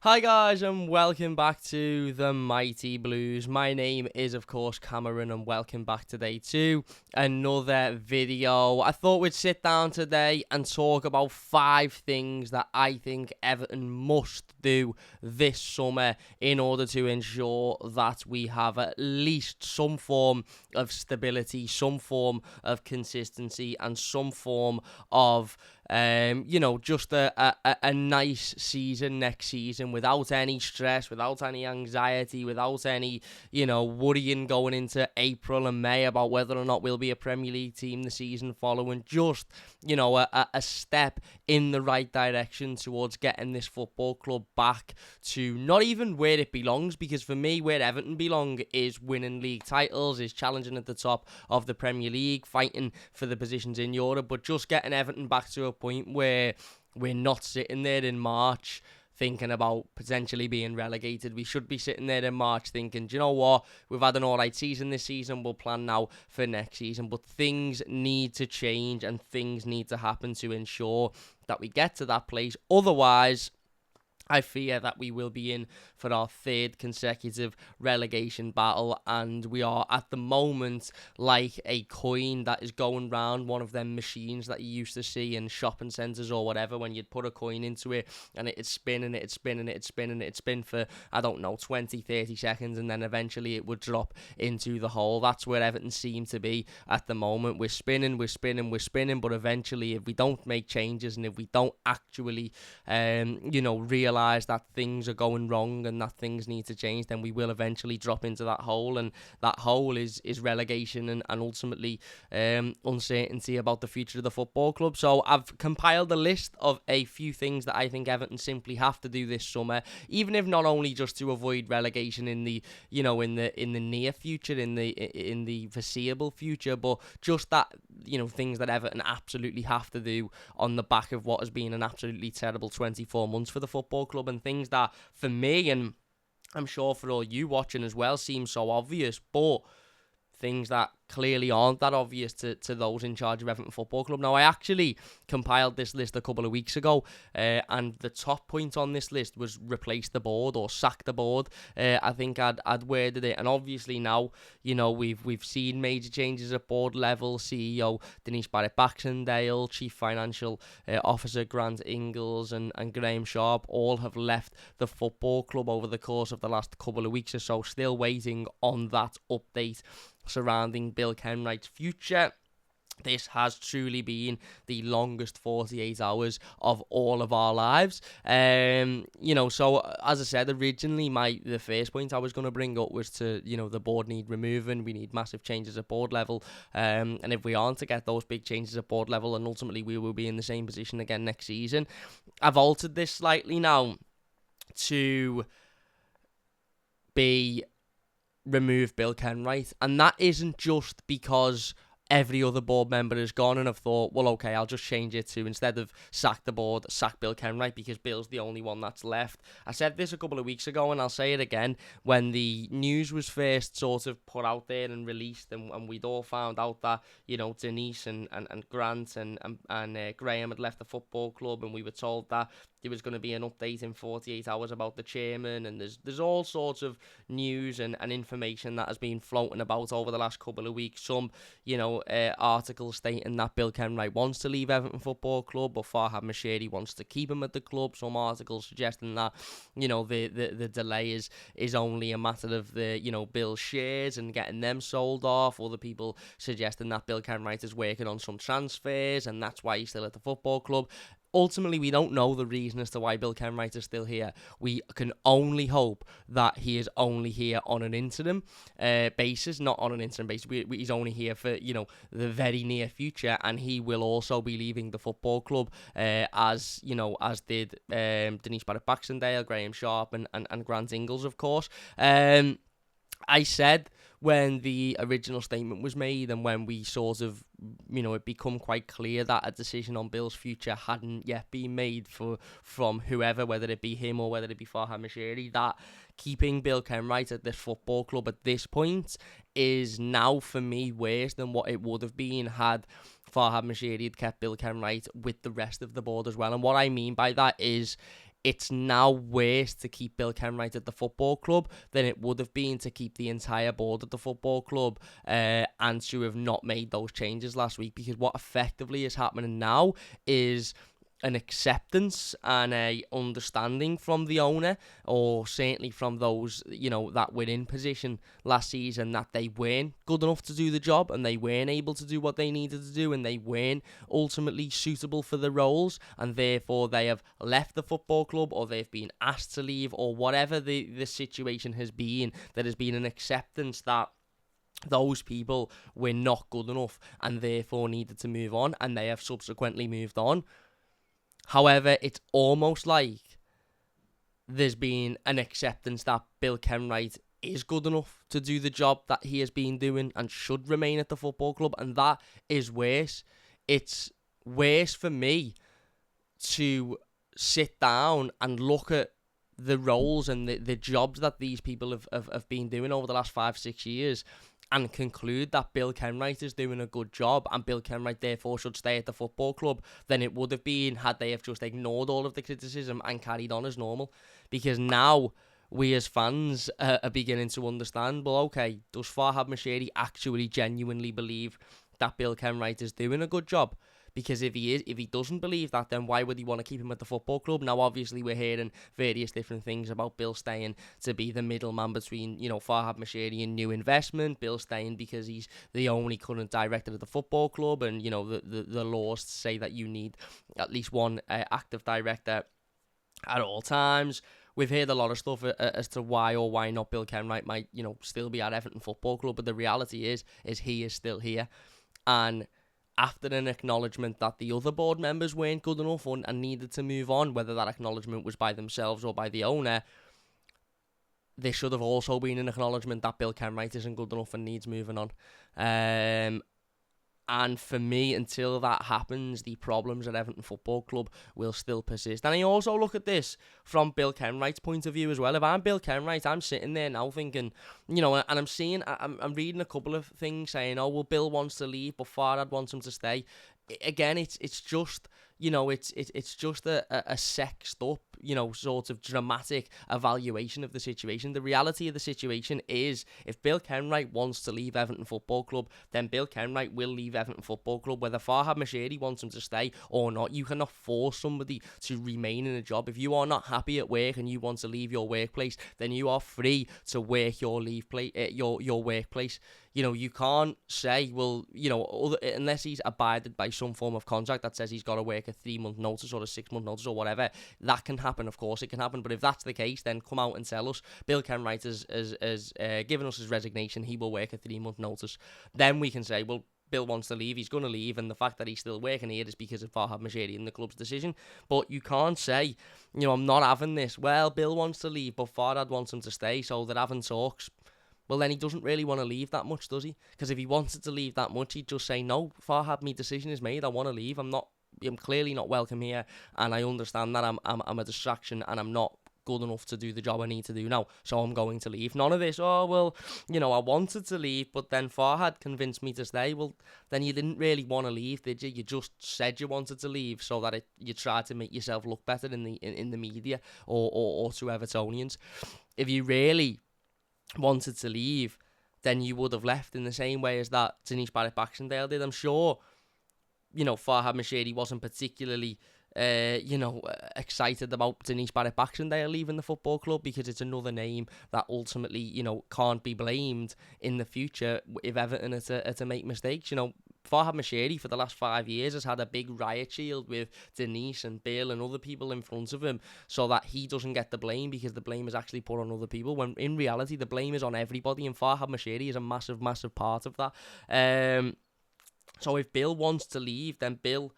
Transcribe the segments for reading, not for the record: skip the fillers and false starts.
Hi guys and welcome back to the Mighty Blues. My name is of course Cameron and welcome back today to another video. I thought we'd sit down today and talk about 5 things that I think Everton must do this summer in order to ensure that we have at least some form of stability, some form of consistency and some form of just a nice season next season without any stress, without any anxiety, without any, worrying going into April and May about whether or not we'll be a Premier League team the season following. Just, a step in the right direction towards getting this football club back to not even where it belongs, because for me, where Everton belong is winning league titles, is challenging at the top of the Premier League, fighting for the positions in Europe, but just getting Everton back to a point where we're not sitting there in March thinking about potentially being relegated. We should be sitting there in March thinking, do you know what, we've had an alright season this season, we'll plan now for next season. But things need to change and things need to happen to ensure that we get to that place. Otherwise, I fear that we will be in for our 3rd consecutive relegation battle, and we are at the moment like a coin that is going round one of them machines that you used to see in shopping centres or whatever, when you'd put a coin into it and it'd spin and it'd spin and it'd spin and it'd spin for, 20, 30 seconds, and then eventually it would drop into the hole. That's where Everton seem to be at the moment. We're spinning, but eventually if we don't make changes and if we don't actually, realise that things are going wrong and that things need to change, then we will eventually drop into that hole, and that hole is relegation and ultimately uncertainty about the future of the football club. So I've compiled a list of a few things that I think Everton simply have to do this summer, even if not only just to avoid relegation in the near future, in the foreseeable future, but just that, things that Everton absolutely have to do on the back of what has been an absolutely terrible 24 months for the football club, and things that for me, and I'm sure for all you watching as well, seem so obvious, but things that clearly aren't that obvious to those in charge of Everton Football Club. Now, I actually compiled this list a couple of weeks ago, and the top point on this list was replace the board or sack the board. I think I'd worded it, and obviously now, we've seen major changes at board level. CEO Denise Barrett-Baxendale, Chief Financial Officer Grant Ingles, and Graham Sharp all have left the football club over the course of the last couple of weeks or so, still waiting on that update surrounding Bill Kenwright's future. This has truly been the longest 48 hours of all of our lives. So as I said, originally the first point I was going to bring up was to, the board need removing. We need massive changes at board level. And if we aren't to get those big changes at board level, and ultimately we will be in the same position again next season. I've altered this slightly now to be remove Bill Kenwright, and that isn't just because every other board member is gone and I've thought, well, okay, I'll just change it to, instead of sack the board, sack Bill Kenwright, because Bill's the only one that's left. I said this a couple of weeks ago and I'll say it again. When the news was first sort of put out there and released, and we'd all found out that, Denise and Grant and Graham had left the football club, and we were told that there was going to be an update in 48 hours about the chairman, and there's all sorts of news and information that has been floating about over the last couple of weeks. Some, articles stating that Bill Kenwright wants to leave Everton Football Club, but Farhad Moshiri wants to keep him at the club. Some articles suggesting that, the delay is only a matter of the, Bill's shares and getting them sold off. Other people suggesting that Bill Kenwright is working on some transfers and that's why he's still at the football club. Ultimately, we don't know the reason as to why Bill Kenwright is still here. We can only hope that he is only here on an interim basis, not on an interim basis. He's only here for, the very near future, and he will also be leaving the football club, as did Denise Barrett-Baxendale, Graham Sharp, and Grant Ingles, of course. I said when the original statement was made, and when we sort of, it become quite clear that a decision on Bill's future hadn't yet been made from whoever, whether it be him or whether it be Farhad Moshiri, that keeping Bill Kenwright at this football club at this point is now, for me, worse than what it would have been had Farhad Moshiri had kept Bill Kenwright with the rest of the board as well. And what I mean by that is, it's now worse to keep Bill Kenwright at the football club than it would have been to keep the entire board at the football club and to have not made those changes last week, because what effectively is happening now is an acceptance and a understanding from the owner, or certainly from those, that were in position last season, that they weren't good enough to do the job and they weren't able to do what they needed to do and they weren't ultimately suitable for the roles, and therefore they have left the football club or they've been asked to leave, or whatever the situation has been. There has been an acceptance that those people were not good enough and therefore needed to move on, and they have subsequently moved on. However, it's almost like there's been an acceptance that Bill Kenwright is good enough to do the job that he has been doing and should remain at the football club, and that is worse. It's worse for me to sit down and look at the roles and the jobs that these people have been doing over the last 5-6 years and conclude that Bill Kenwright is doing a good job and Bill Kenwright therefore should stay at the football club than it would have been had they have just ignored all of the criticism and carried on as normal. Because now we as fans are beginning to understand, well, okay, does Farhad Moshiri actually genuinely believe that Bill Kenwright is doing a good job? Because if he doesn't believe that, then why would he want to keep him at the football club? Now, obviously, we're hearing various different things about Bill staying to be the middleman between, Farhad Moshiri and new investment. Bill staying because he's the only current director of the football club, and the laws say that you need at least one active director at all times. We've heard a lot of stuff as to why or why not Bill Kenwright might, still be at Everton Football Club, but the reality is he is still here, and after an acknowledgement that the other board members weren't good enough and needed to move on, whether that acknowledgement was by themselves or by the owner, there should have also been an acknowledgement that Bill Kenwright isn't good enough and needs moving on. And for me, until that happens, the problems at Everton Football Club will still persist. And I also look at this from Bill Kenwright's point of view as well. If I'm Bill Kenwright, I'm sitting there now thinking, and I'm reading a couple of things saying, oh, well, Bill wants to leave, but Farhad wants him to stay. Again, it's just, it's just a sexed up, sort of dramatic evaluation of the situation. The reality of the situation is, if Bill Kenwright wants to leave Everton Football Club, then Bill Kenwright will leave Everton Football Club, whether Farhad Moshiri wants him to stay or not. You cannot force somebody to remain in a job. If you are not happy at work and you want to leave your workplace, then you are free to work your workplace. You can't say, well, unless he's abided by some form of contract that says he's got to work a 3-month notice or a 6-month notice or whatever. That can happen, of course, it can happen. But if that's the case, then come out and tell us. Bill Kenwright has given us his resignation. He will work a 3-month notice. Then we can say, well, Bill wants to leave, he's going to leave, and the fact that he's still working here is because of Farhad Moshiri and the club's decision. But you can't say, I'm not having this. Well, Bill wants to leave, but Farhad wants him to stay, so they're having talks. Well, then he doesn't really want to leave that much, does he? Because if he wanted to leave that much, he'd just say, no, Farhad, my decision is made, I want to leave, I'm clearly not welcome here, and I understand that I'm a distraction, and I'm not good enough to do the job I need to do now, so I'm going to leave. None of this, oh, well, I wanted to leave, but then Farhad convinced me to stay. Well, then you didn't really want to leave, did you? You just said you wanted to leave so that you tried to make yourself look better in the media or to Evertonians. If you really wanted to leave, then you would have left in the same way as that Denise Barrett-Baxendale did. I'm sure, Farhad Moshiri wasn't particularly excited about Denise Barrett-Baxendale leaving the football club, because it's another name that ultimately, can't be blamed in the future if Everton are to make mistakes. Farhad Moshiri for the last 5 years has had a big riot shield with Denise and Bill and other people in front of him, so that he doesn't get the blame, because the blame is actually put on other people, when in reality the blame is on everybody, and Farhad Moshiri is a massive, massive part of that. So if Bill wants to leave, then Bill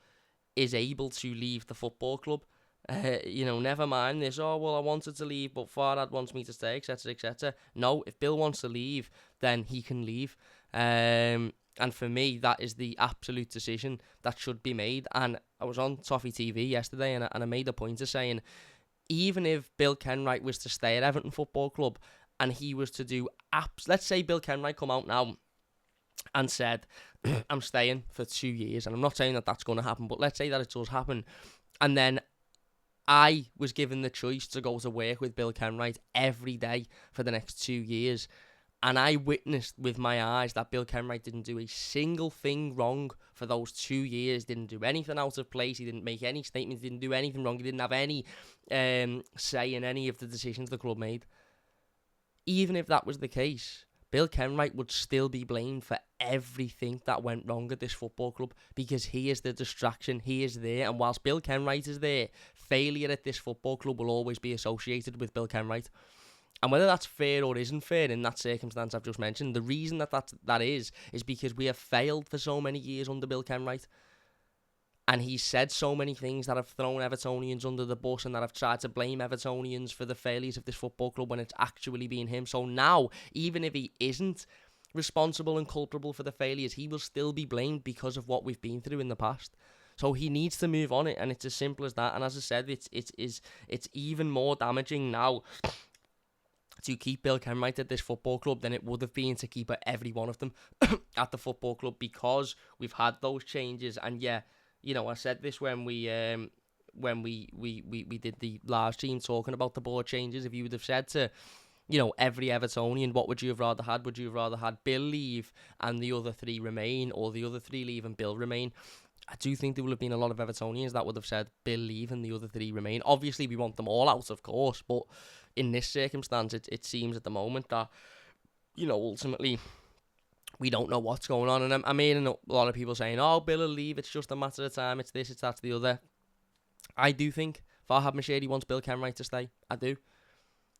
is able to leave the football club. Never mind this, oh, well, I wanted to leave, but Farhad wants me to stay, etc., etc. No, if Bill wants to leave, then he can leave. And for me, that is the absolute decision that should be made. And I was on Toffee TV yesterday, and I made a point of saying, even if Bill Kenwright was to stay at Everton Football Club, and he was to do let's say Bill Kenwright come out now and said, I'm staying for 2 years, and I'm not saying that that's going to happen, but let's say that it does happen, and then I was given the choice to go to work with Bill Kenwright every day for the next 2 years, and I witnessed with my eyes that Bill Kenwright didn't do a single thing wrong for those 2 years, didn't do anything out of place, he didn't make any statements, didn't do anything wrong, he didn't have any say in any of the decisions the club made. Even if that was the case, Bill Kenwright would still be blamed for everything that went wrong at this football club, because he is the distraction, he is there, and whilst Bill Kenwright is there, failure at this football club will always be associated with Bill Kenwright. And whether that's fair or isn't fair in that circumstance I've just mentioned, the reason that is because we have failed for so many years under Bill Kenwright. And he's said so many things that have thrown Evertonians under the bus and that have tried to blame Evertonians for the failures of this football club when it's actually been him. So now, even if he isn't responsible and culpable for the failures, he will still be blamed because of what we've been through in the past. So he needs to move on it, and it's as simple as that. And as I said, it's even more damaging now to keep Bill Kenwright at this football club than it would have been to keep every one of them at the football club, because we've had those changes. And yeah, you know, I said this when we did the live stream talking about the board changes. If you would have said to, you know, every Evertonian, what would you have rather had? Would you have rather had Bill leave and the other three remain, or the other three leave and Bill remain? I do think there would have been a lot of Evertonians that would have said Bill leave and the other three remain. Obviously, we want them all out, of course, but in this circumstance, it seems at the moment that, you know, ultimately, we don't know what's going on. And I'm hearing a lot of people saying, oh, Bill will leave, it's just a matter of time, it's this, it's that, it's the other. I do think Farhad Mashiri wants Bill Kenwright to stay. I do.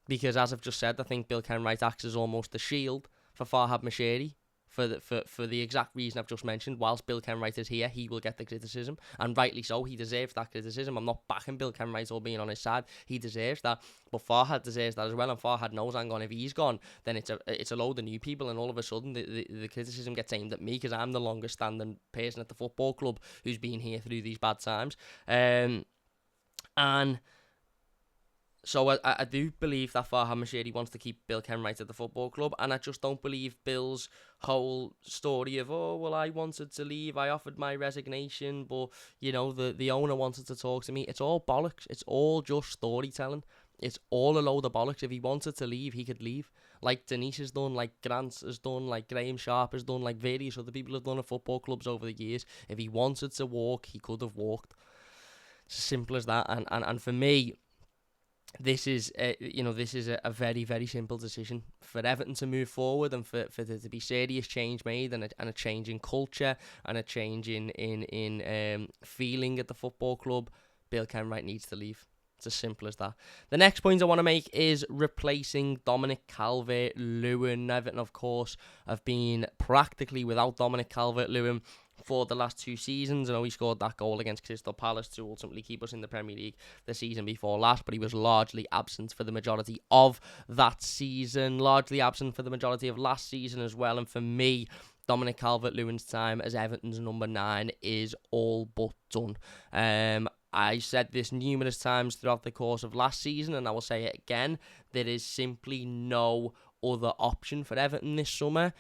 Because as I've just said, I think Bill Kenwright acts as almost a shield for Farhad Mashiri. For the exact reason I've just mentioned. Whilst Bill Kenwright is here, he will get the criticism, and rightly so. He deserves that criticism. I'm not backing Bill Kenwright or being on his side. He deserves that, but Farhad deserves that as well. And Farhad knows, hang on, if he's gone, then it's a load of new people, and all of a sudden the criticism gets aimed at me because I'm the longest standing person at the football club who's been here through these bad times. And so I do believe that Farhad Mashiri wants to keep Bill Kenwright at the football club, and I just don't believe Bill's whole story of, oh, well, I wanted to leave, I offered my resignation, but, you know, the owner wanted to talk to me. It's all bollocks. It's all just storytelling. It's all a load of bollocks. If he wanted to leave, he could leave. Like Denise has done, like Grant has done, like Graham Sharp has done, like various other people have done at football clubs over the years. If he wanted to walk, he could have walked. It's as simple as that. And for me, this is a very, very simple decision for Everton to move forward, and for there to be serious change made, and a change in culture, and a change in feeling at the football club. Bill Kenwright needs to leave. It's as simple as that. The next point I want to make is replacing Dominic Calvert-Lewin. Everton, of course, have been practically without Dominic Calvert-Lewin for the last 2 seasons. I know he scored that goal against Crystal Palace to ultimately keep us in the Premier League the season before last, but he was largely absent for the majority of that season, largely absent for the majority of last season as well. And for me, Dominic Calvert-Lewin's time as Everton's number 9 is all but done. I said this numerous times throughout the course of last season, and I will say it again. There is simply no other option for Everton this summer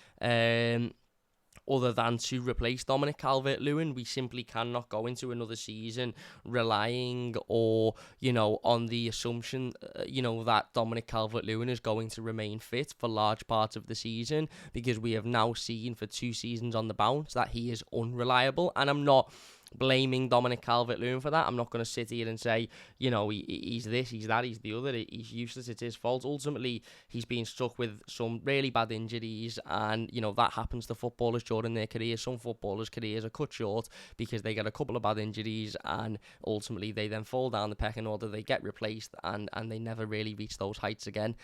other than to replace Dominic Calvert-Lewin. We simply cannot go into another season relying on the assumption, that Dominic Calvert-Lewin is going to remain fit for large parts of the season, because we have now seen for 2 seasons on the bounce that he is unreliable. And I'm not blaming Dominic Calvert-Lewin for that. I'm not going to sit here and say, he's this, he's that, he's the other, he's useless, it's his fault. Ultimately, he's been stuck with some really bad injuries, and, that happens to footballers during their careers. Some footballers' careers are cut short because they get a couple of bad injuries, and ultimately they then fall down the pecking order, they get replaced, and they never really reach those heights again.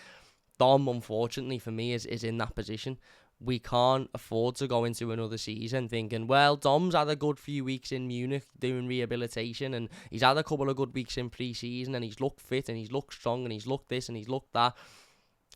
Dom, unfortunately for me, is in that position. We can't afford to go into another season thinking, well, Dom's had a good few weeks in Munich doing rehabilitation, and he's had a couple of good weeks in pre-season, and he's looked fit, and he's looked strong, and he's looked this, and he's looked that.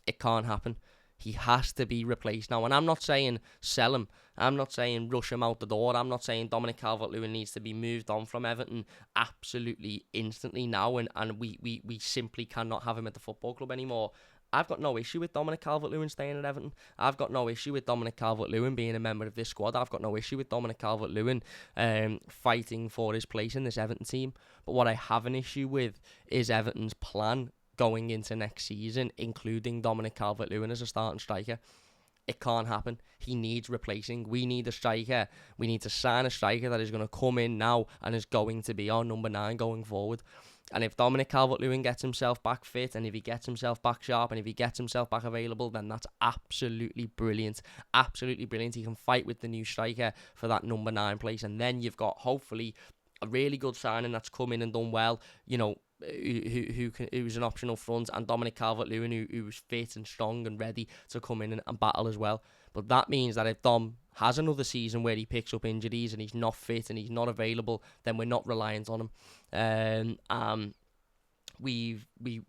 It can't happen. He has to be replaced now. And I'm not saying sell him. I'm not saying rush him out the door. I'm not saying Dominic Calvert-Lewin needs to be moved on from Everton absolutely instantly now, and we simply cannot have him at the football club anymore. I've got no issue with Dominic Calvert-Lewin staying at Everton. I've got no issue with Dominic Calvert-Lewin being a member of this squad. I've got no issue with Dominic Calvert-Lewin fighting for his place in this Everton team. But what I have an issue with is Everton's plan going into next season, including Dominic Calvert-Lewin as a starting striker. It can't happen. He needs replacing. We need a striker. We need to sign a striker that is going to come in now and is going to be our number 9 going forward. And if Dominic Calvert-Lewin gets himself back fit, and if he gets himself back sharp, and if he gets himself back available, then that's absolutely brilliant. Absolutely brilliant. He can fight with the new striker for that number 9 place. And then you've got, hopefully, a really good signing that's come in and done well, you know, who's an optional front, and Dominic Calvert-Lewin who's fit and strong and ready to come in and battle as well. But that means that if Dom has another season where he picks up injuries and he's not fit and he's not available, then we're not reliant on him. We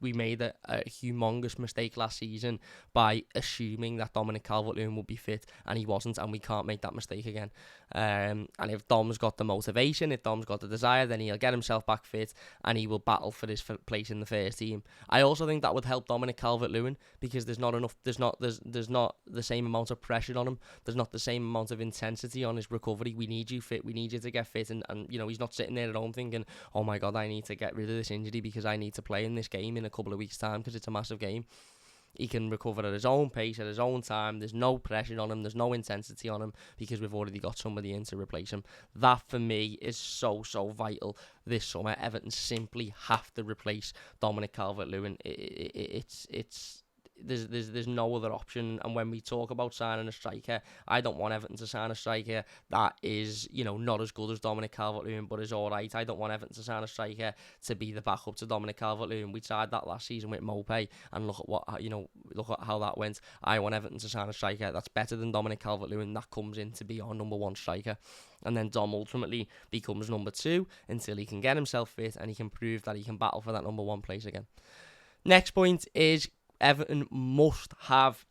made a humongous mistake last season by assuming that Dominic Calvert-Lewin would be fit, and he wasn't, and we can't make that mistake again. And if Dom's got the motivation, if Dom's got the desire, then he'll get himself back fit and he will battle for his place in the first team. I also think that would help Dominic Calvert-Lewin because there's not the same amount of pressure on him. There's not the same amount of intensity on his recovery. We need you fit. We need you to get fit, and you know, he's not sitting there at home thinking, oh my God, I need to get rid of this injury because I need to play in this game in a couple of weeks' time because it's a massive game. He can recover at his own pace, at his own time. There's no pressure on him. There's no intensity on him because we've already got somebody in to replace him. That, for me, is so vital this summer. Everton simply have to replace Dominic Calvert-Lewin. There's no other option. And when we talk about signing a striker, I don't want Everton to sign a striker that is, you know, not as good as Dominic Calvert-Lewin but is alright. I don't want Everton to sign a striker to be the backup to Dominic Calvert-Lewin. We tried that last season with Mopey, and look at how that went. I want Everton to sign a striker that's better than Dominic Calvert-Lewin, that comes in to be our number 1 striker, and then Dom ultimately becomes number 2 until he can get himself fit and he can prove that he can battle for that number 1 place again. Next point is Everton must have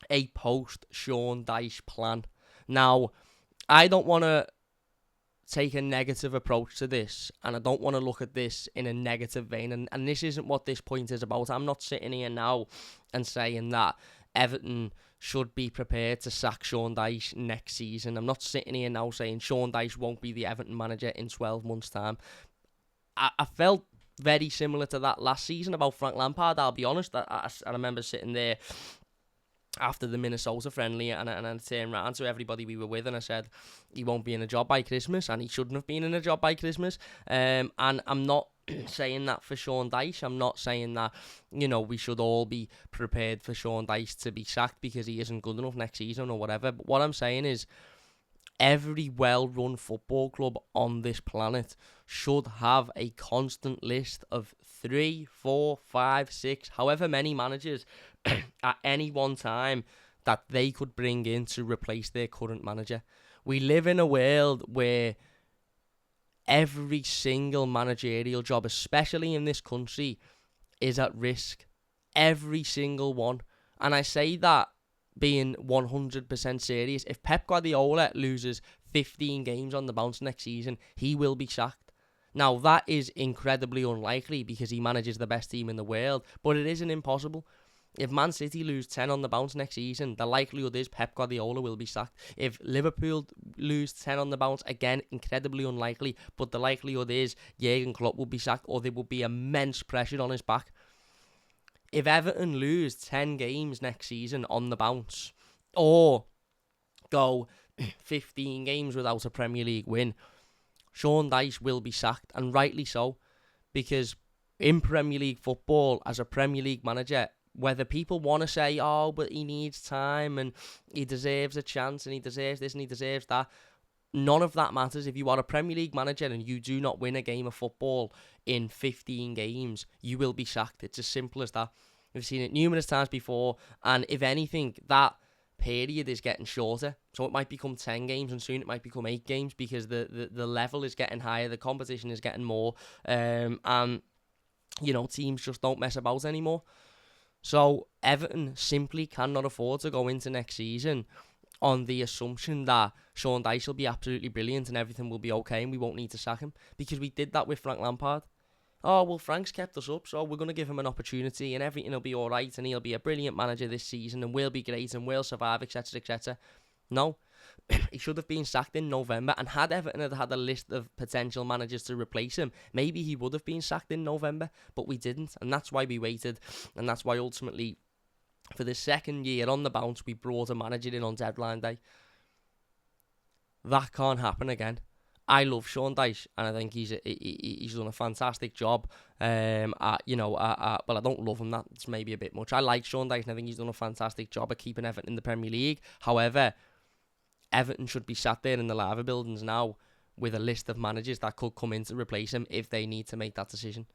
a post-Sean Dyche plan. Now, I don't want to take a negative approach to this, and I don't want to look at this in a negative vein, and this isn't what this point is about. I'm not sitting here now and saying that Everton should be prepared to sack Sean Dyche next season. I'm not sitting here now saying Sean Dyche won't be the Everton manager in 12 months' time. I felt very similar to that last season about Frank Lampard. I'll be honest, I remember sitting there after the Minnesota friendly and I turned around to everybody we were with and I said he won't be in a job by Christmas, and he shouldn't have been in a job by Christmas. And I'm not saying that for Sean Dyche. I'm not saying that, you know, we should all be prepared for Sean Dyche to be sacked because he isn't good enough next season or whatever. But what I'm saying is, every well-run football club on this planet should have a constant list of 3, 4, 5, 6, however many managers at any one time that they could bring in to replace their current manager. We live in a world where every single managerial job, especially in this country, is at risk. Every single one. And I say that being 100% serious. If Pep Guardiola loses 15 games on the bounce next season, he will be sacked. Now, that is incredibly unlikely because he manages the best team in the world, but it isn't impossible. If Man City lose 10 on the bounce next season, the likelihood is Pep Guardiola will be sacked. If Liverpool lose 10 on the bounce, again, incredibly unlikely, but the likelihood is Jurgen Klopp will be sacked, or there will be immense pressure on his back. If Everton lose 10 games next season on the bounce, or go 15 games without a Premier League win, Sean Dyche will be sacked, and rightly so, because in Premier League football, as a Premier League manager, whether people want to say, oh, but he needs time, and he deserves a chance, and he deserves this, and he deserves that, none of that matters. If you are a Premier League manager and you do not win a game of football in 15 games, you will be sacked. It's as simple as that. We've seen it numerous times before, and if anything, that period is getting shorter. So it might become 10 games, and soon it might become 8 games because the level is getting higher, the competition is getting more, and, you know, teams just don't mess about anymore. So Everton simply cannot afford to go into next season on the assumption that Sean Dyche will be absolutely brilliant and everything will be okay and we won't need to sack him, because we did that with Frank Lampard. oh, well, Frank's kept us up, so we're going to give him an opportunity and everything will be all right and he'll be a brilliant manager this season and we'll be great and we'll survive, etc., etc. No, he should have been sacked in November, and had Everton had a list of potential managers to replace him, maybe he would have been sacked in November, but we didn't, and that's why we waited, and that's why ultimately, for the second year on the bounce, we brought a manager in on deadline day. That can't happen again. I love Sean Dyche, and I think he's done a fantastic job. Well, I don't love him. That's maybe a bit much. I like Sean Dyche, and I think he's done a fantastic job of keeping Everton in the Premier League. However, Everton should be sat there in the lava buildings now with a list of managers that could come in to replace him if they need to make that decision.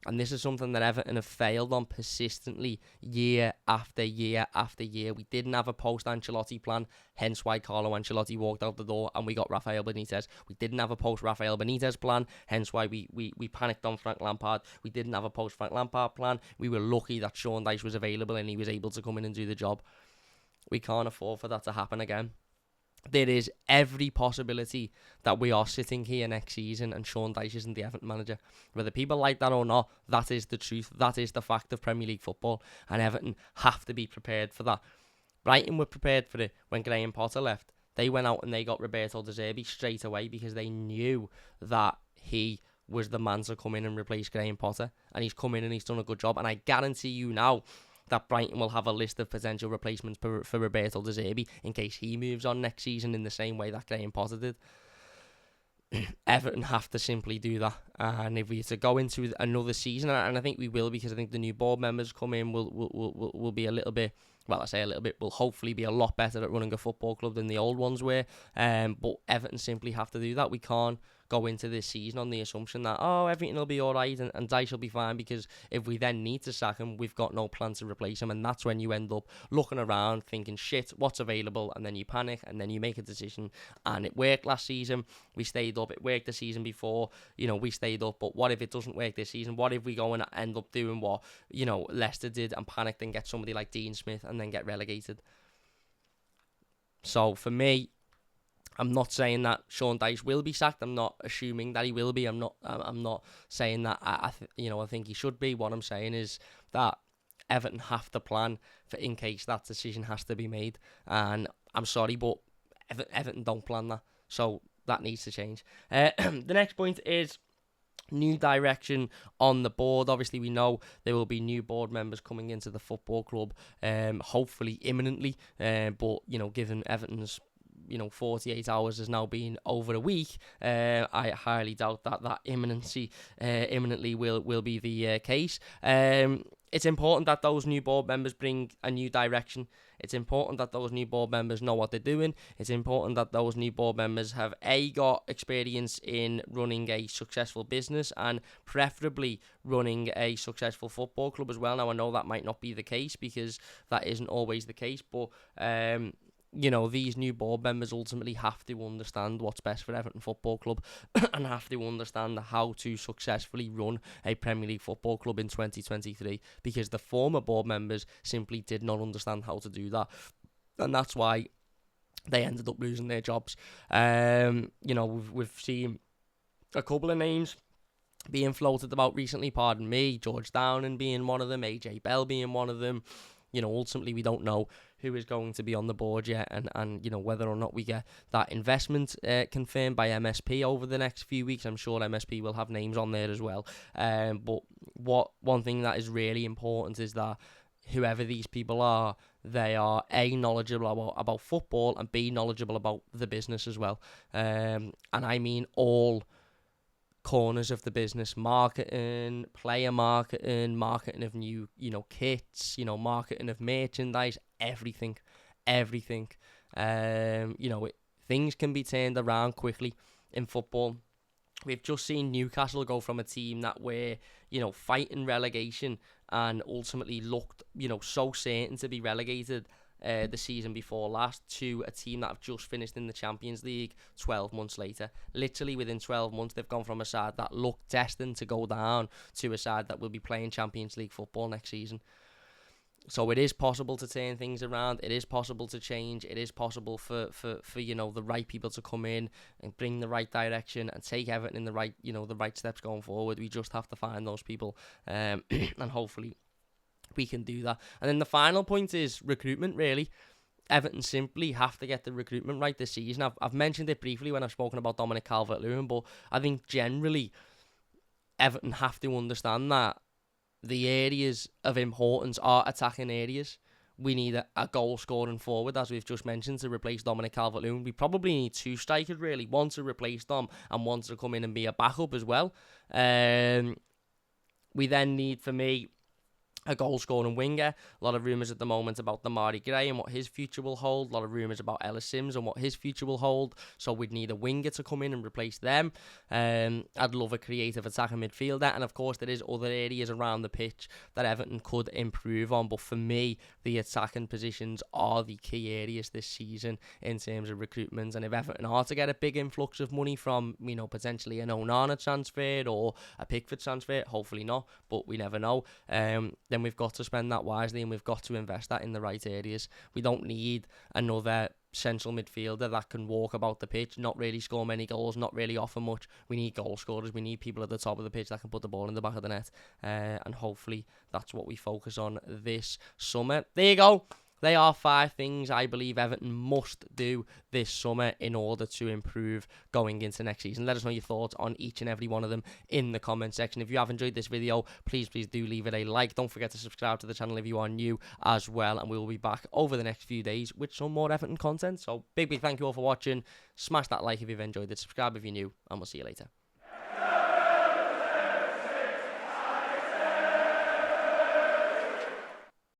And this is something that Everton have failed on persistently year after year after year. We didn't have a post-Ancelotti plan, hence why Carlo Ancelotti walked out the door and we got Rafael Benitez. We didn't have a post-Rafael Benitez plan, hence why we panicked on Frank Lampard. We didn't have a post-Frank Lampard plan. We were lucky that Sean Dyche was available and he was able to come in and do the job. We can't afford for that to happen again. There is every possibility that we are sitting here next season and Sean Dyche isn't the Everton manager. Whether people like that or not, that is the truth. That is the fact of Premier League football, and Everton have to be prepared for that. Brighton were prepared for it when Graham Potter left. They went out and they got Roberto De Zerbi straight away because they knew that he was the man to come in and replace Graham Potter, and he's come in and he's done a good job. And I guarantee you now that Brighton will have a list of potential replacements for Roberto De Zerbi in case he moves on next season in the same way that Graham Potter did. Everton have to simply do that, and if we are to go into another season, and I think we will, because I think the new board members come in will be a little bit, well, I say a little bit, will hopefully be a lot better at running a football club than the old ones were, but Everton simply have to do that. We can't go into this season on the assumption that, oh, everything will be alright and Dyche will be fine, because if we then need to sack him, we've got no plan to replace him, and that's when you end up looking around thinking, shit, what's available, and then you panic, and then you make a decision. And it worked last season, we stayed up. It worked the season before, we stayed up. But what if it doesn't work this season? What if we go and end up doing what Leicester did and panicked and get somebody like Dean Smith and then get relegated? So for me, I'm not saying that Sean Dyche will be sacked. I'm not assuming that he will be. I'm not saying that I think he should be. What I'm saying is that Everton have to plan for in case that decision has to be made. And I'm sorry, but Everton don't plan that. So that needs to change. The next point is new direction on the board. Obviously, we know there will be new board members coming into the football club, hopefully imminently. But given Everton's 48 hours has now been over a week, I highly doubt that imminently will be the case. It's important that those new board members bring a new direction. It's important that those new board members know what they're doing. It's important that those new board members have got experience in running a successful business and preferably running a successful football club as well. Now, I know that might not be the case because that isn't always the case, but these new board members ultimately have to understand what's best for Everton Football Club and have to understand how to successfully run a Premier League football club in 2023, because the former board members simply did not understand how to do that, and that's why they ended up losing their jobs. We've seen a couple of names being floated about recently, pardon me, George Downing being one of them, AJ Bell being one of them. Ultimately we don't know who is going to be on the board yet, and whether or not we get that investment confirmed by MSP over the next few weeks. I'm sure MSP will have names on there as well. But one thing that is really important is that whoever these people are, they are A, knowledgeable about football, and B, knowledgeable about the business as well. And I mean all corners of the business: marketing, player marketing, marketing of new kits, marketing of merchandise, everything. Things can be turned around quickly in football. We've just seen Newcastle go from a team that were fighting relegation and ultimately looked so certain to be relegated the season before last, to a team that have just finished in the Champions League 12 months later. Literally within 12 months, they've gone from a side that looked destined to go down to a side that will be playing Champions League football next season. So it is possible to turn things around. It is possible to change. It is possible for the right people to come in and bring the right direction and take Everton in the right the right steps going forward. We just have to find those people, and hopefully we can do that. And then the final point is recruitment. Really, Everton simply have to get the recruitment right this season. I've mentioned it briefly when I've spoken about Dominic Calvert-Lewin, but I think generally Everton have to understand that the areas of importance are attacking areas. We need a goal scoring forward, as we've just mentioned, to replace Dominic Calvert-Lewin. We probably need two strikers, really. One to replace Dom and one to come in and be a backup as well. We then need, for me, a goal-scoring winger. A lot of rumours at the moment about Damari Gray and what his future will hold. A lot of rumours about Ellis Sims and what his future will hold. So we'd need a winger to come in and replace them. I'd love a creative attacking midfielder. And of course, there is other areas around the pitch that Everton could improve on. But for me, the attacking positions are the key areas this season in terms of recruitment. And if Everton are to get a big influx of money from, potentially an Onana transfer or a Pickford transfer, hopefully not, but we never know, then we've got to spend that wisely and we've got to invest that in the right areas. We don't need another central midfielder that can walk about the pitch, not really score many goals, not really offer much. We need goal scorers. We need people at the top of the pitch that can put the ball in the back of the net. And hopefully that's what we focus on this summer. There you go. They are 5 things I believe Everton must do this summer in order to improve going into next season. Let us know your thoughts on each and every one of them in the comment section. If you have enjoyed this video, please do leave it a like. Don't forget to subscribe to the channel if you are new as well. And we will be back over the next few days with some more Everton content. So big thank you all for watching. Smash that like if you've enjoyed it. Subscribe if you're new. And we'll see you later.